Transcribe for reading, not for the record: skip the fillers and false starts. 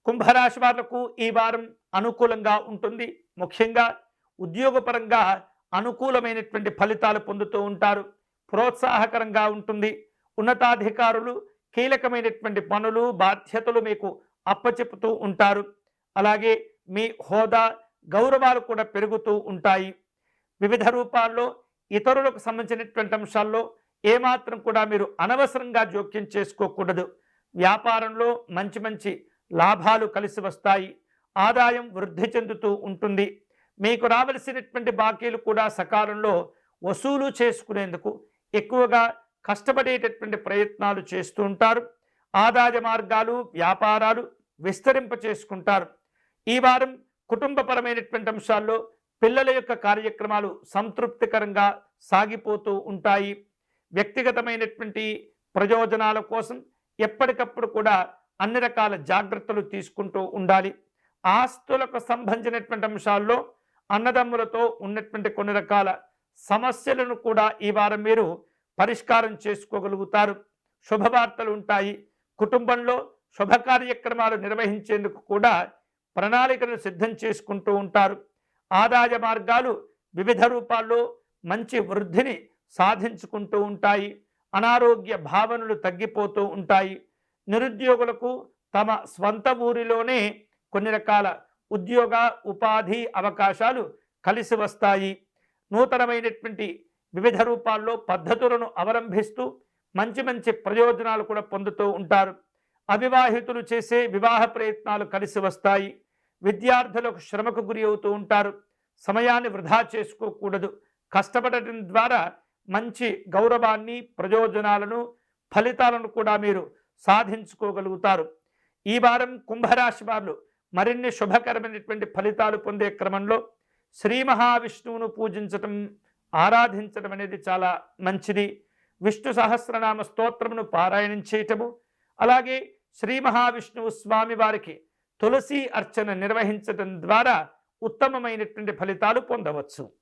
కుంభరాశి వాళ్లకు ఈ వారం అనుకూలంగా ఉంటుంది. ముఖ్యంగా ఉద్యోగపరంగా అనుకూలమైనటువంటి ఫలితాలు పొందుతూ ఉంటారు. ప్రోత్సాహకరంగా ఉంటుంది. ఉన్నతాధికారులు కీలకమైనటువంటి పనులు బాధ్యతలు మీకు అప్పచెపుతూ ఉంటారు. అలాగే మీ హోదా గౌరవాలు కూడా పెరుగుతూ ఉంటాయి. వివిధ రూపాల్లో ఇతరులకు సంబంధించినటువంటి అంశాల్లో ఏమాత్రం కూడా మీరు అనవసరంగా జోక్యం చేసుకోకూడదు. వ్యాపారంలో మంచి మంచి లాభాలు కలిసి వస్తాయి. ఆదాయం వృద్ధి చెందుతూ ఉంటుంది. మీకు రావలసినటువంటి బాకీలు కూడా సకాలంలో వసూలు చేసుకునేందుకు ఎక్కువగా కష్టపడేటటువంటి ప్రయత్నాలు చేస్తూ ఉంటారు. ఆదాయ మార్గాలు వ్యాపారాలు విస్తరింప చేసుకుంటారు. ఈ వారం కుటుంబపరమైనటువంటి అంశాల్లో పిల్లల యొక్క కార్యక్రమాలు సంతృప్తికరంగా సాగిపోతూ ఉంటాయి. వ్యక్తిగతమైనటువంటి ప్రయోజనాల కోసం ఎప్పటికప్పుడు కూడా అన్ని రకాల జాగ్రత్తలు తీసుకుంటూ ఉండాలి. ఆస్తులకు సంబంధించినటువంటి అంశాల్లో అన్నదమ్ములతో ఉన్నటువంటి కొన్ని రకాల సమస్యలను కూడా ఈ వారం మీరు పరిష్కారం చేసుకోగలుగుతారు. శుభవార్తలు ఉంటాయి. కుటుంబంలో శుభ కార్యక్రమాలు నిర్వహించేందుకు కూడా ప్రణాళికను సిద్ధం చేసుకుంటూ ఉంటారు. ఆదాయ మార్గాలు వివిధ రూపాల్లో మంచి వృద్ధిని సాధించుకుంటూ ఉంటాయి. అనారోగ్య భావనలు తగ్గిపోతూ ఉంటాయి. నిరుద్యోగులకు తమ స్వంత ఊరిలోనే కొన్ని రకాల ఉద్యోగ ఉపాధి అవకాశాలు కలిసి వస్తాయి. నూతనమైనటువంటి వివిధ రూపాల్లో పద్ధతులను అవలంబిస్తూ మంచి మంచి ప్రయోజనాలు కూడా పొందుతూ ఉంటారు. అవివాహితులు చేసే వివాహ ప్రయత్నాలు కలిసి వస్తాయి. విద్యార్థులకు శ్రమకు గురి అవుతూ ఉంటారు. సమయాన్ని వృధా చేసుకోకూడదు. కష్టపడటం ద్వారా మంచి గౌరవాన్ని ప్రయోజనాలను ఫలితాలను కూడా మీరు సాధించుకోగలుగుతారు. ఈ వారం కుంభరాశి వారు మరిన్ని శుభకరమైనటువంటి ఫలితాలు పొందే క్రమంలో శ్రీ మహావిష్ణువును పూజించటం ఆరాధించడం అనేది చాలా మంచిది. విష్ణు సహస్రనామ స్తోత్రమును పారాయణం చేయటము, అలాగే శ్రీ మహావిష్ణువు స్వామి వారికి తులసి అర్చన నిర్వహించడం ద్వారా ఉత్తమమైనటువంటి ఫలితాలు పొందవచ్చు.